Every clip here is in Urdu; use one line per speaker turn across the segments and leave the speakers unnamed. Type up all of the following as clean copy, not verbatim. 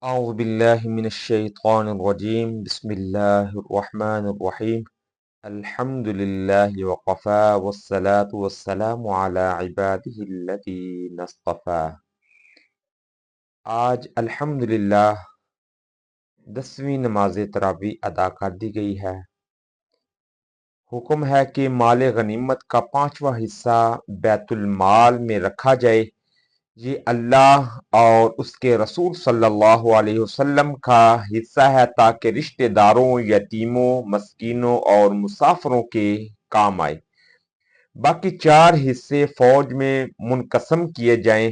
أعوذ بالله من الشيطان الرجيم بسم الله الرحمن الرحيم الحمد لله وقفا والصلاة والسلام على عباده الذين اصطفى۔ آج الحمدللہ 10ویں نماز تراویح ادا کر دی گئی ہے۔ حکم ہے کہ مال غنیمت کا 5واں حصہ بیت المال میں رکھا جائے۔ یہ اللہ اور اس کے رسول صلی اللہ علیہ وسلم کا حصہ ہے تاکہ رشتہ داروں، یتیموں، مسکینوں اور مسافروں کے کام آئے۔ باقی 4 حصے فوج میں منقسم کیے جائیں۔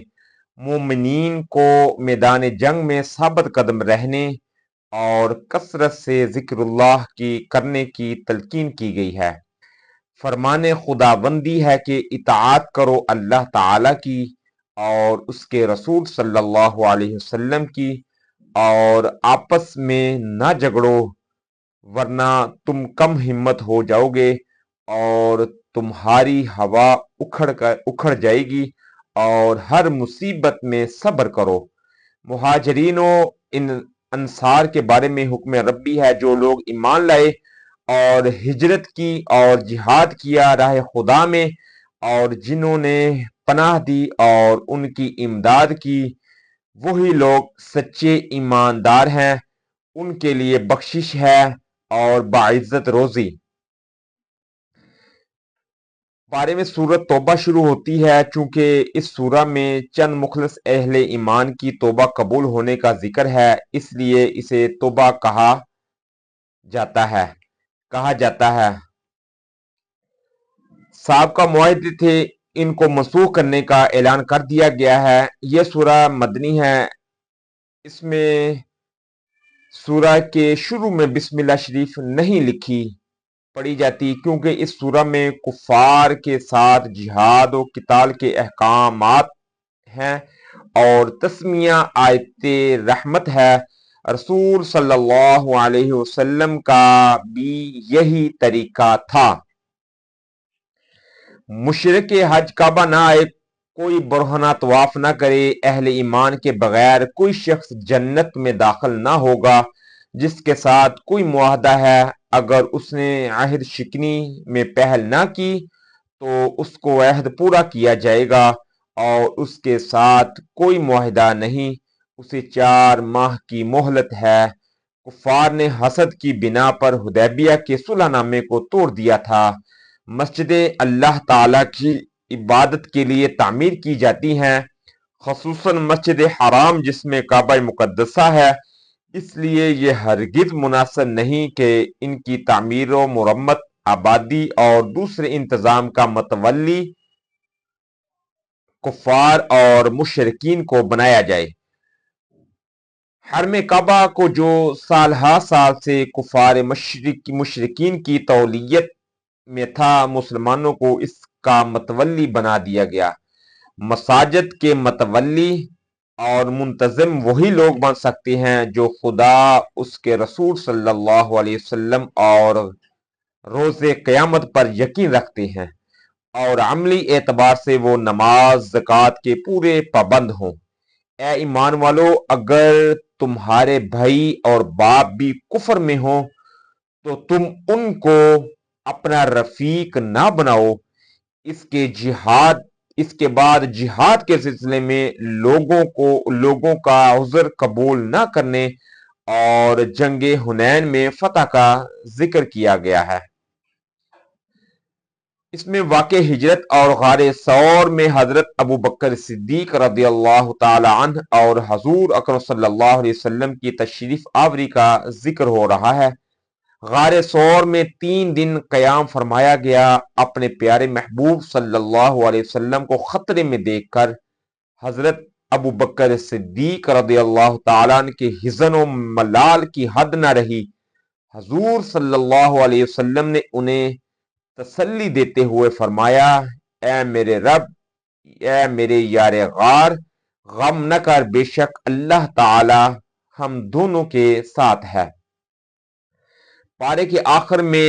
مومنین کو میدان جنگ میں ثابت قدم رہنے اور کثرت سے ذکر اللہ کی کرنے کی تلقین کی گئی ہے۔ فرمان خداوندی ہے کہ اطاعت کرو اللہ تعالی کی اور اس کے رسول صلی اللہ علیہ وسلم کی، اور آپس میں نہ جھگڑو ورنہ تم کم ہمت ہو جاؤ گے اور تمہاری ہوا اکھڑ جائے گی، اور ہر مصیبت میں صبر کرو۔ مہاجرین و انصار کے بارے میں حکم ربی ہے جو لوگ ایمان لائے اور ہجرت کی اور جہاد کیا راہ خدا میں، اور جنہوں نے پناہ دی اور ان کی امداد کی، وہی لوگ سچے ایماندار ہیں، ان کے لیے بخشش ہے اور باعزت روزی۔ بارے میں سورت توبہ شروع ہوتی ہے۔ چونکہ اس سورہ میں چند مخلص اہل ایمان کی توبہ قبول ہونے کا ذکر ہے، اس لیے اسے توبہ کہا جاتا ہے۔ سابقہ معاہدے تھے، ان کو منسوخ کرنے کا اعلان کر دیا گیا ہے۔ یہ سورہ مدنی ہے۔ اس میں سورہ کے شروع میں بسم اللہ شریف نہیں لکھی پڑھی جاتی، کیونکہ اس سورہ میں کفار کے ساتھ جہاد و قتال کے احکامات ہیں اور تسمیہ آیت رحمت ہے۔ رسول صلی اللہ علیہ وسلم کا بھی یہی طریقہ تھا۔ مشرک حج کعبہ نہ آئے، کوئی برہنہ طواف نہ کرے، اہل ایمان کے بغیر کوئی شخص جنت میں داخل نہ ہوگا۔ جس کے ساتھ کوئی معاہدہ ہے، اگر اس نے عہد شکنی میں پہل نہ کی تو اس کو عہد پورا کیا جائے گا، اور اس کے ساتھ کوئی معاہدہ نہیں، اسے 4 ماہ کی مہلت ہے۔ کفار نے حسد کی بنا پر حدیبیہ کے صلح نامے کو توڑ دیا تھا۔ مسجدیں اللہ تعالی کی عبادت کے لیے تعمیر کی جاتی ہیں، خصوصاً مسجد حرام جس میں کعبہ مقدسہ ہے، اس لیے یہ ہرگز مناسب نہیں کہ ان کی تعمیر و مرمت، آبادی اور دوسرے انتظام کا متولی کفار اور مشرکین کو بنایا جائے۔ حرم کعبہ کو جو سال ہا سال سے کفار مشرکین کی تولیت میں تھا، مسلمانوں کو اس کا متولی بنا دیا گیا۔ مساجد کے متولی اور منتظم وہی لوگ بن سکتے ہیں جو خدا، اس کے رسول صلی اللہ علیہ وسلم اور روز قیامت پر یقین رکھتے ہیں، اور عملی اعتبار سے وہ نماز، زکوٰۃ کے پورے پابند ہوں۔ اے ایمان والو، اگر تمہارے بھائی اور باپ بھی کفر میں ہوں تو تم ان کو اپنا رفیق نہ بناؤ۔ اس کے بعد جہاد کے سلسلے میں لوگوں کا عذر قبول نہ کرنے اور جنگ حنین میں فتح کا ذکر کیا گیا ہے۔ اس میں واقع ہجرت اور غار ثور میں حضرت ابو بکر صدیق رضی اللہ تعالی عنہ اور حضور اکرم صلی اللہ علیہ وسلم کی تشریف آوری کا ذکر ہو رہا ہے۔ غار ثور میں 3 دن قیام فرمایا گیا۔ اپنے پیارے محبوب صلی اللہ علیہ وسلم کو خطرے میں دیکھ کر حضرت ابو بکر صدیق رضی اللہ تعالیٰ عنہ کے حزن و ملال کی حد نہ رہی۔ حضور صلی اللہ علیہ وسلم نے انہیں تسلی دیتے ہوئے فرمایا، اے میرے رب، اے میرے یار غار، غم نہ کر، بے شک اللہ تعالی ہم دونوں کے ساتھ ہے۔ پارے کے آخر میں